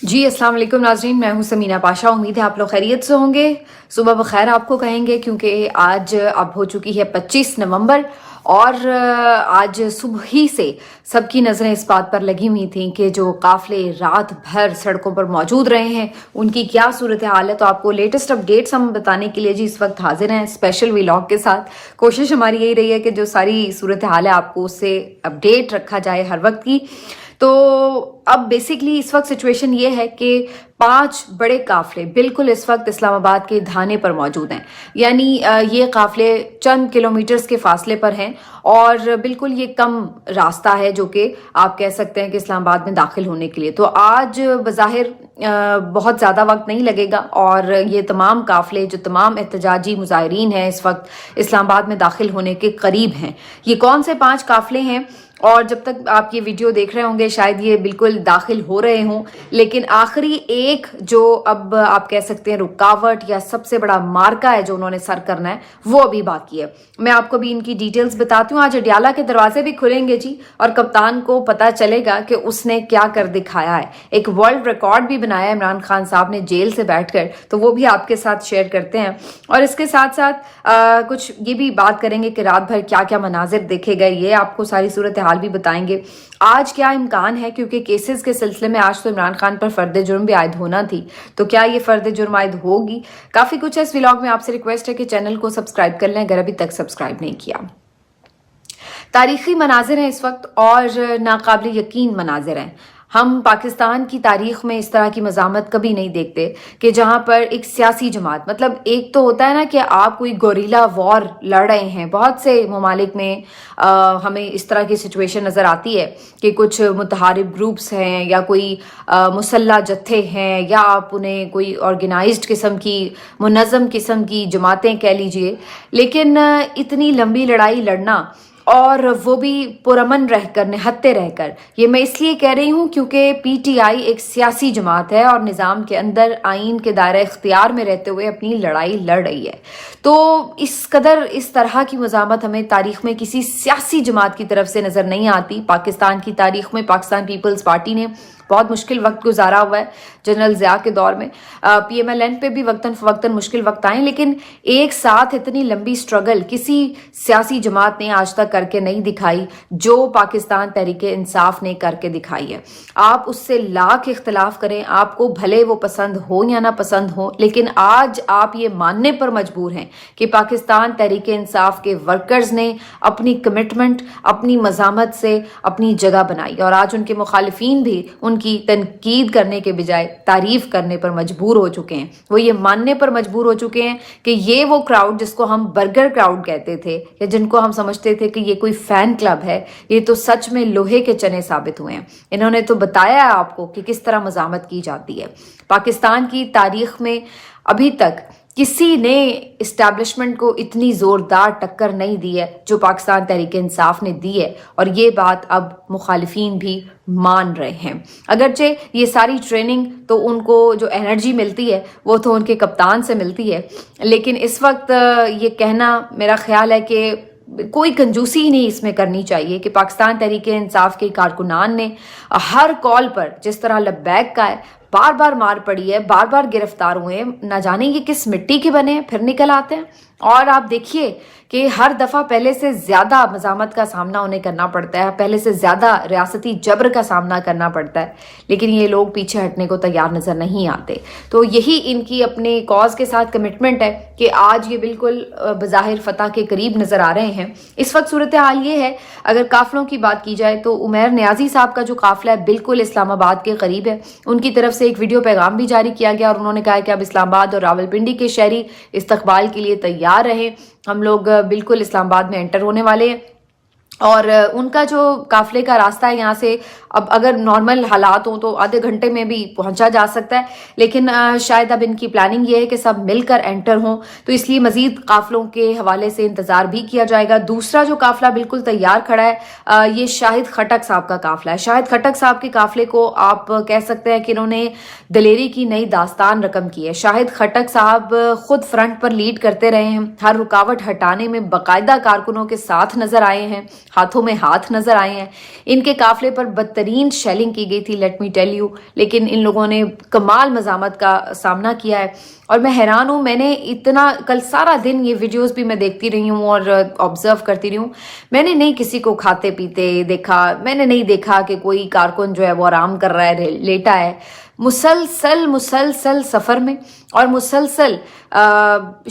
जी अस्सलाम वालेकुम नाज़रीन, मैं हूं समीना पाशा। उम्मीद है आप लोग खैरियत से होंगे। सुबह बखैर आपको कहेंगे क्योंकि आज अब हो चुकी है 25 नवंबर और आज सुबह ही से सबकी नज़रें इस बात पर लगी हुई थी कि जो काफ़िले रात भर सड़कों पर मौजूद रहे हैं उनकी क्या सूरत हाल है। तो आपको लेटेस्ट अपडेट्स हम बताने के लिए जी इस वक्त हाजिर हैं स्पेशल व्लॉग के साथ। कोशिश हमारी यही रही है कि जो सारी सूरत हाल है आपको उससे अपडेट रखा जाए हर वक्त की। तो अब बेसिकली इस वक्त सिचुएशन ये है कि 5 बड़े काफिले बिल्कुल इस वक्त इस्लामाबाद के धाने पर मौजूद हैं। यानी ये काफिले चंद किलोमीटर्स के फासले पर हैं और बिल्कुल ये कम रास्ता है जो कि आप कह सकते हैं कि इस्लामाबाद में दाखिल होने के लिए। तो आज बज़ाहिर बहुत ज़्यादा वक्त नहीं लगेगा और ये तमाम काफिले जो तमाम एहतजाजी मुजाहिरीन हैं इस वक्त इस्लामाबाद में दाखिल होने के करीब हैं। ये कौन से 5 काफिले हैं और जब तक आप ये वीडियो देख रहे होंगे शायद ये बिल्कुल दाखिल हो रहे हों, लेकिन आखिरी एक जो अब आप कह सकते हैं रुकावट या सबसे बड़ा मार्का है जो उन्होंने सर करना है वो अभी बाकी है। मैं आपको भी इनकी डिटेल्स बताती हूँ। आज अडियाला के दरवाजे भी खुलेंगे जी और कप्तान को पता चलेगा कि उसने क्या कर दिखाया है। एक वर्ल्ड रिकॉर्ड भी बनाया इमरान खान साहब ने जेल से बैठकर, तो वो भी आपके साथ शेयर करते हैं। और इसके साथ साथ कुछ ये भी बात करेंगे कि रात भर क्या क्या मनाजिर देखे गए, ये आपको सारी सूरत हाल भी बताएंगे। आज क्या इम्कान है, क्योंकि केसेस के सिलसिले में आज तो इमरान खान पर फर्द जुर्म भी आयद होना थी, तो क्या ये फर्द जुर्म आयद होगी? काफी कुछ है इस व्लॉग में। आपसे रिक्वेस्ट है कि चैनल को सब्सक्राइब कर लें अगर अभी तक सब्सक्राइब नहीं किया। तारीखी मनाजिर हैं इस वक्त और नाकाबिल यकीन मनाजिर हैं। हम पाकिस्तान की तारीख में इस तरह की मज़ामत कभी नहीं देखते कि जहाँ पर एक सियासी जमात, मतलब एक तो होता है ना कि आप कोई गोरिल्ला वॉर लड़ रहे हैं। बहुत से ममालिक में हमें इस तरह की सिचुएशन नज़र आती है कि कुछ मुतहारिब ग्रुप्स हैं या कोई मुसल्ला जत्थे हैं या आप उन्हें कोई ऑर्गेनाइज्ड किस्म की मुनज़्ज़म किस्म की जमातें कह लीजिए, लेकिन इतनी लंबी लड़ाई लड़ना और वो भी पुरअमन रहकर, निहत्ते रहकर, ये मैं इसलिए कह रही हूँ क्योंकि पीटीआई एक सियासी जमात है और निज़ाम के अंदर आइन के दायरे इख्तियार में रहते हुए अपनी लड़ाई लड़ रही है। तो इस कदर इस तरह की मज़ामत हमें तारीख में किसी सियासी जमात की तरफ से नज़र नहीं आती। पाकिस्तान की तारीख में पाकिस्तान पीपल्स पार्टी ने बहुत मुश्किल वक्त गुजारा हुआ है। जनरल ज़िया के दौर में PMLN पे भी वक्तन फ़वक्तन मुश्किल वक्त आए, लेकिन एक साथ इतनी लंबी स्ट्रगल किसी सियासी जमात ने आज तक करके नहीं दिखाई जो पाकिस्तान तहरीक इंसाफ ने करके दिखाई है। आप उससे लाख इख्तलाफ करें, आपको भले वो पसंद हो या ना पसंद हो, लेकिन आज आप ये मानने पर मजबूर हैं कि पाकिस्तान तहरीक इंसाफ के वर्कर्स ने अपनी कमिटमेंट, अपनी मज़ामत से अपनी जगह बनाई और आज उनके मुखालिफिन भी उनकी तनकीद करने के बजाय तारीफ करने पर मजबूर हो चुके हैं। वो ये मानने पर मजबूर हो चुके हैं कि ये वो क्राउड जिसको हम बर्गर क्राउड कहते थे या जिनको हम समझते थे कि ये कोई फैन क्लब है, ये तो सच में लोहे के चने साबित हुए हैं। इन्होंने तो बताया है आपको कि किस तरह मज़ामत की जाती है। पाकिस्तान की तारीख में अभी तक किसी ने इस्टेब्लिशमेंट को इतनी ज़ोरदार टक्कर नहीं दी है जो पाकिस्तान तहरीक इंसाफ ने दी है, और ये बात अब मुखालिफिन भी मान रहे हैं। अगरचे ये सारी ट्रेनिंग तो उनको जो एनर्जी मिलती है वो तो उनके कप्तान से मिलती है, लेकिन इस वक्त ये कहना मेरा ख्याल है कि कोई कंजूसी ही नहीं इसमें करनी चाहिए कि पाकिस्तान तहरीक इंसाफ के कारकुनान ने हर कॉल पर जिस तरह लब्बैक का है, बार बार मार पड़ी है, बार बार गिरफ्तार हुए हैं, ना जाने ये किस मिट्टी के बने हैं, फिर निकल आते हैं। और आप देखिए कि हर दफ़ा पहले से ज़्यादा मज़ामत का सामना उन्हें करना पड़ता है, पहले से ज़्यादा रियासती जबर का सामना करना पड़ता है, लेकिन ये लोग पीछे हटने को तैयार नज़र नहीं आते। तो यही इनकी अपने कॉज के साथ कमिटमेंट है कि आज ये बिल्कुल बज़ाहिर फ़तह के करीब नज़र आ रहे हैं। इस वक्त सूरत हाल ये है, अगर काफ़िलों की बात की जाए तो उमैर नियाज़ी साहब का जो काफ़िला है बिल्कुल इस्लामाबाद के करीब है। उनकी तरफ से एक वीडियो पैगाम भी जारी किया गया और उन्होंने कहा कि अब इस्लामाबाद और रावलपिंडी के शहरी इस्तकबाल के लिए तैयार रहें, हम लोग बिल्कुल इस्लामाबाद में एंटर होने वाले हैं। और उनका जो काफिले का रास्ता है यहाँ से, अब अगर नॉर्मल हालात हों तो आधे घंटे में भी पहुंचा जा सकता है, लेकिन शायद अब इनकी प्लानिंग ये है कि सब मिलकर एंटर हों, तो इसलिए मजीद काफिलों के हवाले से इंतजार भी किया जाएगा। दूसरा जो काफिला बिल्कुल तैयार खड़ा है ये शाहिद खटक साहब का काफिला है। शाहिद खटक साहब के काफिले को आप कह सकते हैं कि इन्होंने दलेरी की नई दास्तान रकम की है। शाहिद खटक साहब खुद फ्रंट पर लीड करते रहे हैं, हर रुकावट हटाने में बाकायदा कारकुनों के साथ नजर आए हैं ہاتھوں میں ہاتھ نظر آئے ہیں. ان کے قافلے پر بدترین شیلنگ کی گئی تھی, لیٹ می ٹیل یو, لیکن ان لوگوں نے کمال مزاحمت کا سامنا کیا ہے. اور میں حیران ہوں, میں نے اتنا کل سارا دن یہ ویڈیوز بھی میں دیکھتی رہی ہوں اور آبزرو کرتی رہی ہوں, میں نے نہیں کسی کو کھاتے پیتے دیکھا, میں نے نہیں دیکھا کہ کوئی کارکن جو ہے وہ آرام کر رہا ہے, لیٹا ہے. مسلسل سفر میں اور مسلسل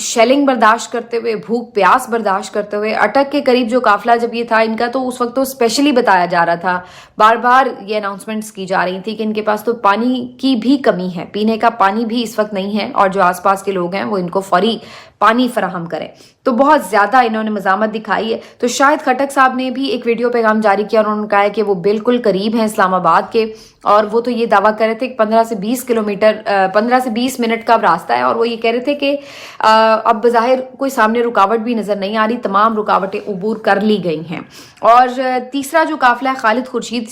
شیلنگ برداشت کرتے ہوئے, بھوک پیاس برداشت کرتے ہوئے. اٹک کے قریب جو قافلہ جب یہ تھا ان کا, تو اس وقت تو اسپیشلی بتایا جا رہا تھا, بار بار یہ اناؤنسمنٹس کی جا رہی تھی کہ ان کے پاس تو پانی کی بھی کمی ہے, پینے کا پانی بھی اس وقت نہیں ہے, اور جو آس پاس کے لوگ ہیں وہ ان کو فوری پانی فراہم کریں. تو بہت زیادہ انہوں نے مزاحمت دکھائی ہے. تو شاہد خٹک صاحب نے بھی ایک ویڈیو پیغام جاری کیا اور انہوں نے کہا ہے کہ وہ بالکل قریب ہیں اسلام آباد کے, اور وہ تو یہ دعویٰ کر رہے تھے کہ 15 سے 20 منٹ کا راستہ ہے, اور وہ یہ کہہ رہے تھے کہ اب بظاہر کوئی سامنے رکاوٹ بھی نظر نہیں آ رہی, تمام رکاوٹیں عبور کر لی گئی ہیں. اور تیسرا جو قافلہ ہے خالد خورشید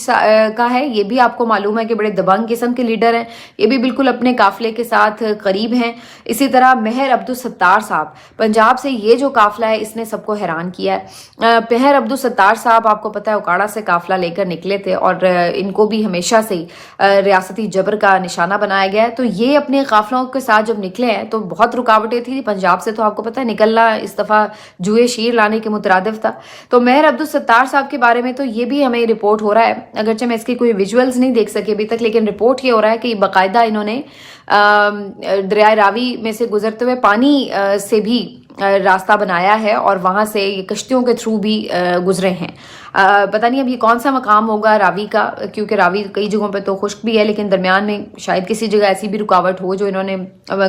کا ہے, یہ بھی آپ کو معلوم ہے کہ بڑے دبنگ قسم کے لیڈر ہیں, یہ بھی بالکل اپنے قافلے کے ساتھ قریب ہیں. اسی طرح مہر عبدالستار صاحب پنجاب سے, یہ جو قافلہ ہے اس نے سب کو حیران کیا ہے. مہر عبدالستار صاحب آپ کو پتہ ہے اوکاڑا سے قافلہ لے کر نکلے تھے, اور ان کو بھی ہمیشہ سے ریاستی جبر کا نشانہ بنایا گیا ہے. تو یہ اپنے قافلوں کے ساتھ جب نکلے ہیں تو بہت رکاوٹیں تھیں پنجاب سے, تو آپ کو پتہ ہے نکلنا اس دفعہ جوئے شیر لانے کے مترادف تھا. تو مہر عبدالستار صاحب کے بارے میں تو یہ بھی ہمیں رپورٹ ہو رہا ہے, اگرچہ میں اس کی کوئی ویژولز نہیں دیکھ سکی ابھی تک, لیکن رپورٹ یہ ہو رہا ہے کہ باقاعدہ انہوں نے دریائے راوی میں سے گزرتے ہوئے پانی سے بھی راستہ بنایا ہے, اور وہاں سے یہ کشتیوں کے تھرو بھی گزرے ہیں. پتہ نہیں اب یہ کون سا مقام ہوگا راوی کا, کیونکہ راوی کئی جگہوں پہ تو خشک بھی ہے, لیکن درمیان میں شاید کسی جگہ ایسی بھی رکاوٹ ہو جو انہوں نے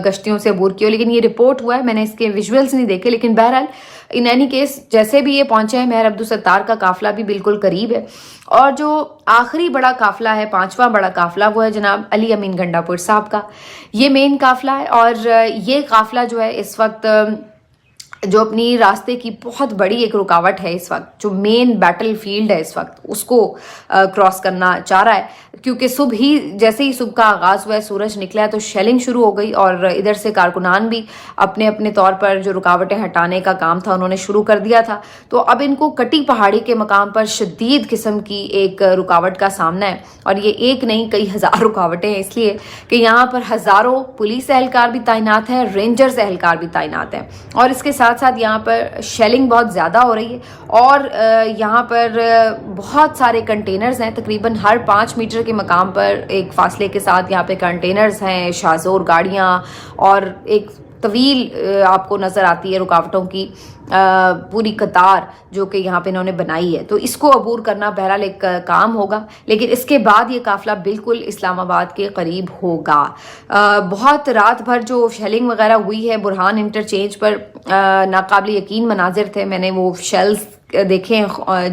کشتیوں سے عبور کی ہو. لیکن یہ رپورٹ ہوا ہے, میں نے اس کے ویژولز نہیں دیکھے, لیکن بہرحال ان اینی کیس جیسے بھی یہ پہنچے ہیں, مہر عبدالستار کا قافلہ بھی بالکل قریب ہے. اور جو آخری بڑا قافلہ ہے, 5واں بڑا قافلہ, وہ ہے جناب علی امین گنڈا پور صاحب کا. یہ مین قافلہ ہے, اور یہ قافلہ جو ہے اس وقت جو اپنی راستے کی بہت بڑی ایک رکاوٹ ہے اس وقت, جو مین بیٹل فیلڈ ہے اس وقت, اس کو کراس کرنا چاہ رہا ہے. کیونکہ جیسے ہی صبح کا آغاز ہوا ہے, سورج نکلا ہے, تو شیلنگ شروع ہو گئی, اور ادھر سے کارکنان بھی اپنے اپنے طور پر جو رکاوٹیں ہٹانے کا کام تھا انہوں نے شروع کر دیا تھا. تو اب ان کو کٹی پہاڑی کے مقام پر شدید قسم کی ایک رکاوٹ کا سامنا ہے, اور یہ ایک نہیں کئی ہزار رکاوٹیں ہیں, اس لیے کہ یہاں پر ہزاروں پولیس اہلکار بھی تعینات ہیں, رینجرز اہلکار بھی تعینات ہیں, اور اس کے ساتھ ساتھ یہاں پر شیلنگ بہت زیادہ ہو رہی ہے. اور یہاں پر بہت سارے کنٹینرز ہیں, تقریباً ہر 5 میٹر کے مقام پر ایک فاصلے کے ساتھ یہاں پہ کنٹینرز ہیں, شاہزور گاڑیاں, اور ایک طویل آپ کو نظر آتی ہے رکاوٹوں کی پوری قطار جو کہ یہاں پہ انہوں نے بنائی ہے. تو اس کو عبور کرنا بہرحال ایک کام ہوگا, لیکن اس کے بعد یہ قافلہ بالکل اسلام آباد کے قریب ہوگا. بہت رات بھر جو شیلنگ وغیرہ ہوئی ہے برہان انٹرچینج پر, ناقابل یقین مناظر تھے. میں نے وہ شیلز دیکھے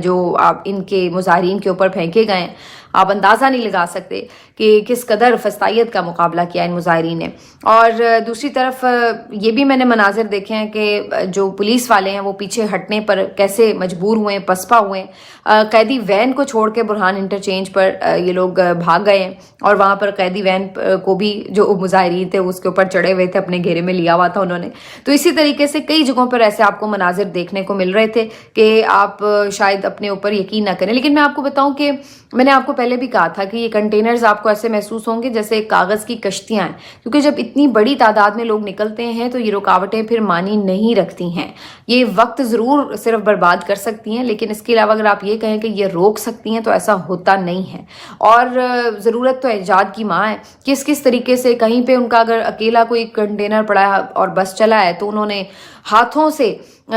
جو آپ ان کے مظاہرین کے اوپر پھینکے گئے ہیں, آپ اندازہ نہیں لگا سکتے کہ کس قدر فستائیت کا مقابلہ کیا ان مظاہرین نے. اور دوسری طرف یہ بھی میں نے مناظر دیکھے ہیں کہ جو پولیس والے ہیں وہ پیچھے ہٹنے پر کیسے مجبور ہوئے, پسپا ہوئے. قیدی وین کو چھوڑ کے برہان انٹرچینج پر یہ لوگ بھاگ گئے ہیں, اور وہاں پر قیدی وین کو بھی جو مظاہرین تھے اس کے اوپر چڑھے ہوئے تھے, اپنے گھیرے میں لیا ہوا تھا انہوں نے. تو اسی طریقے سے کئی جگہوں پر ایسے آپ کو مناظر دیکھنے کو مل رہے تھے کہ آپ شاید اپنے اوپر یقین نہ کریں. لیکن میں آپ کو بتاؤں کہ میں نے آپ کو پہلے بھی کہا تھا کہ یہ کنٹینرز آپ کو ایسے محسوس ہوں گے جیسے کاغذ کی کشتیاں ہیں, کیونکہ جب اتنی بڑی تعداد میں لوگ نکلتے ہیں تو یہ رکاوٹیں پھر معنی نہیں رکھتی ہیں. یہ وقت ضرور صرف برباد کر سکتی ہیں, لیکن اس کے علاوہ اگر آپ یہ کہیں کہ یہ روک سکتی ہیں تو ایسا ہوتا نہیں ہے. اور ضرورت تو ایجاد کی ماں ہے, کس طریقے سے کہیں پہ ان کا اگر اکیلا کوئی کنٹینر پڑا ہے اور بس چلا ہے تو انہوں نے ہاتھوں سے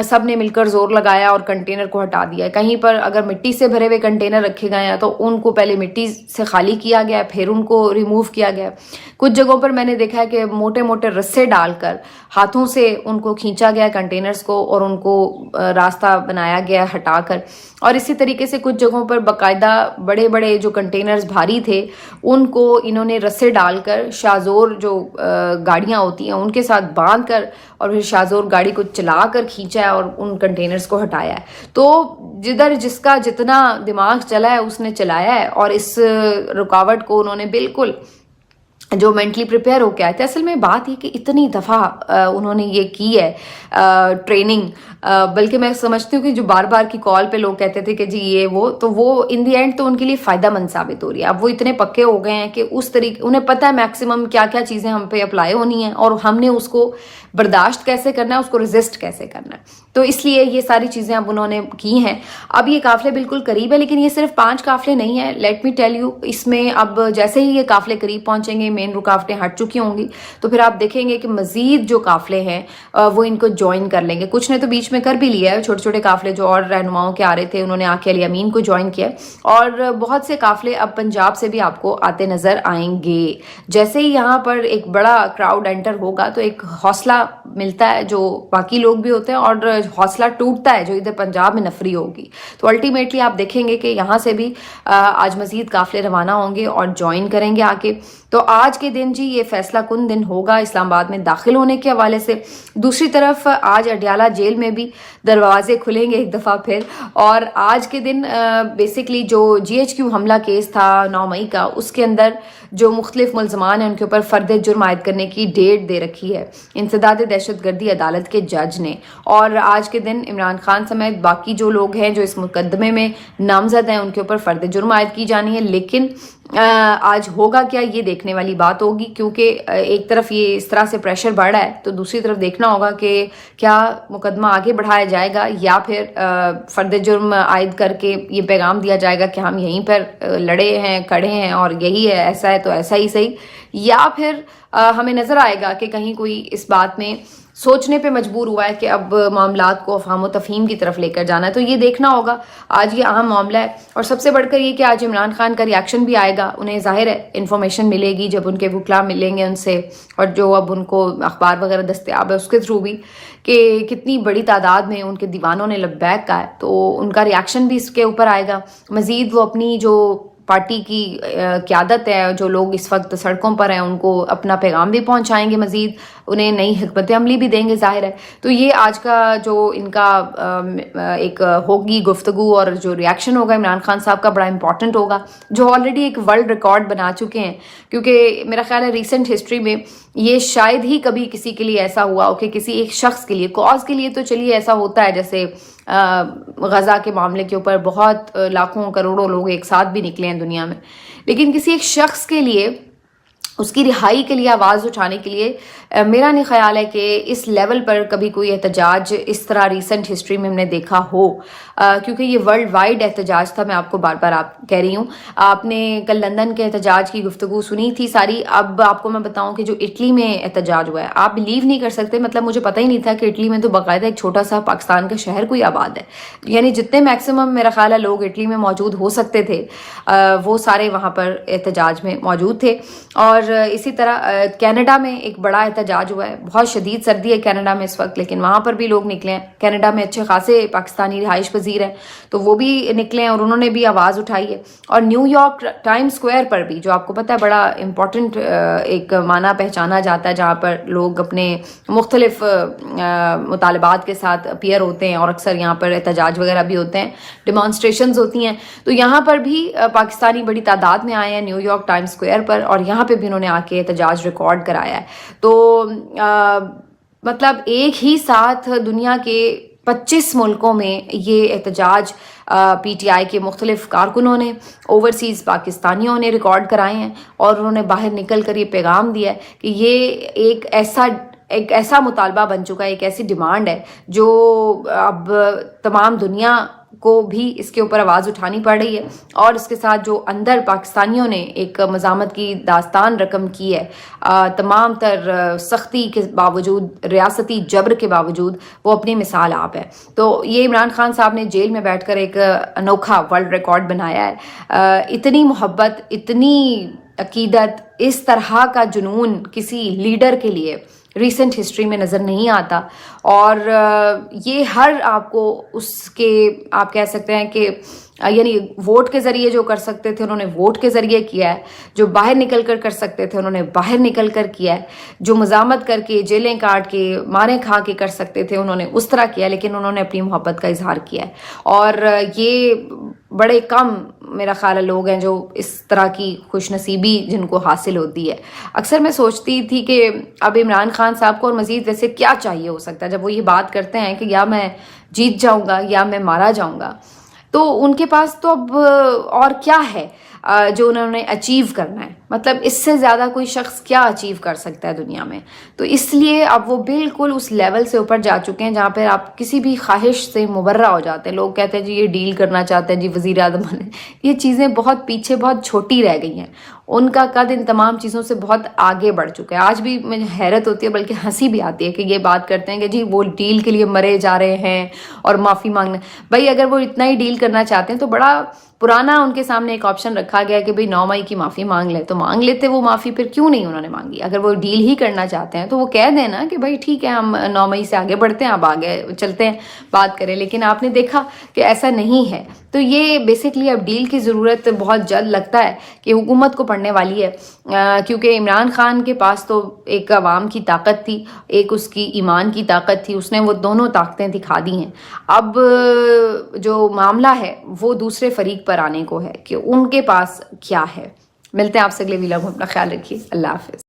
سب نے مل کر زور لگایا اور کنٹینر کو ہٹا دیا. کہیں پر اگر مٹی سے بھرے ہوئے کنٹینر رکھے گئے ہیں تو ان کو پہلے مٹی سے خالی کیا گیا, پھر ان کو ریموو کیا گیا. کچھ جگہوں پر میں نے دیکھا ہے کہ موٹے موٹے رسے ڈال کر ہاتھوں سے ان کو کھینچا گیا کنٹینرز کو, اور ان کو راستہ بنایا گیا ہٹا کر. اور اسی طریقے سے کچھ جگہوں پر باقاعدہ بڑے بڑے جو کنٹینرز بھاری تھے ان کو انہوں نے رسے ڈال کر شاہزور جو گاڑیاں ہوتی ہیں ان کے ساتھ باندھ کر اور پھر شاہزور گاڑی کو چلا کر کھینچا ہے اور ان کنٹینرز کو ہٹایا ہے. تو جدھر جس کا جتنا دماغ چلا ہے اس نے چلایا ہے, اور اس رکاوٹ کو انہوں نے بالکل जो मेंटली प्रिपेयर होके आए थे। असल में बात ये कि इतनी दफ़ा उन्होंने ये की है ट्रेनिंग, बल्कि मैं समझती हूँ कि जो बार बार की कॉल पे लोग कहते थे कि जी ये वो, तो वो इन दी एंड तो उनके लिए फ़ायदा मंद साबित हो रही है। अब वो इतने पक्के हो गए हैं कि उस तरीके उन्हें पता है मैक्सिमम क्या क्या चीज़ें हम पे अप्लाई होनी है और हमने उसको बर्दाश्त कैसे करना है, उसको रेजिस्ट कैसे करना है। तो इसलिए ये सारी चीज़ें अब उन्होंने की हैं। अब ये काफ़िले बिल्कुल करीब है, लेकिन ये सिर्फ 5 काफ़िले नहीं है, लेट मी टेल यू। इसमें अब जैसे ही ये काफ़िले करीब पहुंचेंगे, मेन रुकावटें हट चुकी होंगी, तो फिर आप देखेंगे कि मजीद जो काफ़िले हैं वो इनको ज्वाइन कर लेंगे। कुछ ने तो बीच में कर भी लिया है, छोटे छोटे काफ़िले जो और रहनुमाओं के आ रहे थे उन्होंने आके अली अमीन को ज्वाइन किया, और बहुत से काफ़िले अब पंजाब से भी आपको आते नज़र आएंगे। जैसे ही यहाँ पर एक बड़ा क्राउड एंटर होगा तो एक हौसला मिलता है जो बाकी लोग भी होते हैं, और हौसला टूटता है जो इधर पंजाब में नफरी होगी। तो अल्टीमेटली आप देखेंगे कि यहाँ से भी आज मजीद काफ़िले रवाना होंगे और ज्वाइन करेंगे आके। तो आज के दिन जी ये फैसला कुन दिन होगा इस्लामाबाद में दाखिल होने के हवाले से। दूसरी तरफ आज अडियाला जेल में भी दरवाजे खुलेंगे एक दफ़ा फिर, और आज के दिन बेसिकली जो GHQ हमला केस था 9 मई का, उसके अंदर जो मुख्तलिफ मुलजमान हैं उनके ऊपर फ़र्द जुर्म आयद करने की डेट दे रखी है इंसदाद दहशतगर्दी अदालत के जज ने। और आज के दिन इमरान खान समेत बाकी जो लोग हैं जो इस मुकदमे में नामजद हैं उनके ऊपर फ़र्द जुर्म आयद की जानी है। लेकिन आज होगा क्या ये देखने वाली बात होगी, क्योंकि एक तरफ ये इस तरह से प्रेशर बढ़ रहा है तो दूसरी तरफ देखना होगा कि क्या मुकदमा आगे बढ़ाया जाएगा या फिर फ़र्द जुर्म आयद करके ये पैगाम दिया जाएगा कि हम यहीं पर लड़े हैं, खड़े हैं और यही है, ऐसा है तो ऐसा ही सही, या फिर हमें नज़र आएगा कि कहीं कोई इस बात में सोचने पे मजबूर हुआ है कि अब मामलात को अफहाम तफहीम की तरफ लेकर जाना है। तो ये देखना होगा। आज ये अहम मामला है, और सबसे बढ़कर ये कि आज इमरान खान का रिएक्शन भी आएगा। उन्हें जाहिर है इन्फॉर्मेशन मिलेगी जब उनके वकला मिलेंगे उनसे, और जो अब उनको अखबार वगैरह दस्तयाब है उसके थ्रू भी, कि कितनी बड़ी तादाद में उनके दीवानों ने लब्बैक कहा है, तो उनका रिएक्शन भी इसके ऊपर आएगा। मज़ीद वो अपनी जो पार्टी की क़यादत है, जो लोग इस वक्त सड़कों पर हैं, उनको अपना पैगाम भी पहुंचाएंगे, मज़ीद उन्हें नई हिकमत अमली भी देंगे ज़ाहिर है। तो ये आज का जो इनका एक होगी गुफ्तगू और जो रिएक्शन होगा इमरान खान साहब का बड़ा इंपॉर्टेंट होगा, जो ऑलरेडी एक वर्ल्ड रिकॉर्ड बना चुके हैं। क्योंकि मेरा ख्याल है रिसेंट हिस्ट्री में ये शायद ही कभी किसी के लिए ऐसा हुआ हो कि किसी एक शख्स के लिए, कॉज के लिए तो चलिए ऐसा होता है, जैसे गज़ा के मामले के ऊपर बहुत लाखों करोड़ों लोग एक साथ भी निकले हैं दुनिया में, लेकिन किसी एक शख्स के लिए उसकी रिहाई के लिए आवाज़ उठाने के लिए मेरा नहीं ख्याल है कि इस लेवल पर कभी कोई एहतजाज इस तरह रिसेंट हिस्ट्री में हमने देखा हो, क्योंकि ये वर्ल्ड वाइड एहतजाज था। मैं आपको बार बार कह रही हूँ, आपने कल लंदन के एहतजाज की गुफ्तगू सुनी थी सारी। अब आपको मैं बताऊँ कि जो इटली में एहतजाज हुआ है, आप बिलीव नहीं कर सकते, मतलब मुझे पता ही नहीं था कि इटली में तो बाकायदा एक छोटा सा पाकिस्तान का शहर कोई आबाद है। यानी जितने मैक्सिमम मेरा ख्याल है लोग इटली में मौजूद हो सकते थे वो सारे वहाँ पर एहतजाज में मौजूद थे। और इसी तरह कनाडा में एक बड़ा एहतजाज हुआ है, बहुत शदीद सर्दी है कनाडा में इस वक्त, लेकिन वहाँ पर भी लोग निकले हैं। कनाडा में अच्छे खासे पाकिस्तानी रिहाइश पजीर हैं, तो वो भी निकले हैं और उन्होंने भी आवाज़ उठाई है। और न्यूयॉर्क टाइम स्क्वायर पर भी, जो आपको पता है बड़ा इम्पोर्टेंट एक माना पहचाना जाता है, जहाँ पर लोग अपने मुख्तलिफ मुतालबात के साथ अपीयर होते हैं, और अक्सर यहाँ पर एहतजाज वगैरह भी होते हैं, डिमॉन्स्ट्रेशंस होती हैं। तो यहाँ पर भी पाकिस्तानी बड़ी तादाद में आए हैं न्यूयॉर्क टाइम स्क्वायर पर, और यहाँ पर भी उन्होंने आके एहतजाज रिकॉर्ड कराया है। तो मतलब एक ही साथ दुनिया के 25 मुल्कों में ये एहतजाज PTI के मुख्तलिफ कारकुनों ने, ओवरसीज़ पाकिस्तानियों ने रिकॉर्ड कराए हैं, और उन्होंने बाहर निकल कर ये पैगाम दिया है कि ये एक ऐसा मुतालबा बन चुका है, एक ऐसी डिमांड है जो अब तमाम दुनिया को भी इसके ऊपर आवाज़ उठानी पड़ रही है। और इसके साथ जो अंदर पाकिस्तानियों ने एक मज़ामत की दास्तान रकम की है, तमाम तर सख्ती के बावजूद, रियासती जबर के बावजूद, वो अपनी मिसाल आप है। तो ये इमरान खान साहब ने जेल में बैठकर एक अनोखा वर्ल्ड रिकॉर्ड बनाया है। इतनी मोहब्बत, इतनी अकीदत, इस तरह का जुनून किसी लीडर के लिए रिसेंट हिस्ट्री में नज़र नहीं आता। और ये हर आपको उसके, आप कह सकते हैं कि یعنی ووٹ کے ذریعے جو کر سکتے تھے انہوں نے ووٹ کے ذریعے کیا ہے، جو باہر نکل کر سکتے تھے انہوں نے باہر نکل کر کیا ہے، جو مزاحمت کر کے جیلیں کاٹ کے ماریں کھا کے کر سکتے تھے انہوں نے اس طرح کیا، لیکن انہوں نے اپنی محبت کا اظہار کیا ہے. اور یہ بڑے کم میرا خیال ہے لوگ ہیں جو اس طرح کی خوش نصیبی جن کو حاصل ہوتی ہے. اکثر میں سوچتی تھی کہ اب عمران خان صاحب کو اور مزید ویسے کیا چاہیے ہو سکتا ہے جب وہ یہ بات کرتے ہیں کہ یا میں جیت جاؤں گا یا میں مارا جاؤں گا، تو ان کے پاس تو اب اور کیا ہے جو انہوں نے اچیو کرنا ہے. مطلب اس سے زیادہ کوئی شخص کیا اچیو کر سکتا ہے دنیا میں. تو اس لیے اب وہ بالکل اس لیول سے اوپر جا چکے ہیں جہاں پہ آپ کسی بھی خواہش سے مبرہ ہو جاتے ہیں. لوگ کہتے ہیں جی یہ ڈیل کرنا چاہتے ہیں جی وزیر اعظم بنے. یہ چیزیں بہت پیچھے بہت چھوٹی رہ گئی ہیں. ان کا قد ان تمام چیزوں سے بہت آگے بڑھ چکا ہے. آج بھی مجھے حیرت ہوتی ہے بلکہ ہنسی بھی آتی ہے کہ یہ بات کرتے ہیں کہ جی وہ ڈیل کے لیے مرے جا رہے ہیں اور معافی مانگنا. بھائی اگر وہ اتنا ہی ڈیل کرنا چاہتے ہیں تو بڑا پرانا ان کے سامنے ایک آپشن رکھا گیا کہ بھئی 9 مئی کی معافی مانگ لیں. تو مانگ لیتے وہ معافی، پھر کیوں نہیں انہوں نے مانگی؟ اگر وہ ڈیل ہی کرنا چاہتے ہیں تو وہ کہہ دیں نا کہ بھائی ٹھیک ہے ہم 9 مئی سے آگے بڑھتے ہیں، اب آگے چلتے ہیں بات کریں. لیکن آپ نے دیکھا کہ ایسا نہیں ہے. تو یہ بیسکلی اب ڈیل کی ضرورت بہت جلد لگتا ہے کہ حکومت کو پڑنے والی ہے، کیونکہ عمران خان کے پاس تو ایک عوام کی طاقت تھی، ایک اس کی ایمان کی طاقت تھی. اس نے وہ دونوں طاقتیں دکھا دی ہیں. اب جو معاملہ ہے وہ دوسرے فریق پر آنے کو ہے کہ ان کے پاس کیا ہے. ملتے ہیں آپ سے اگلے ویلاگ میں. اپنا خیال رکھیے. اللہ حافظ.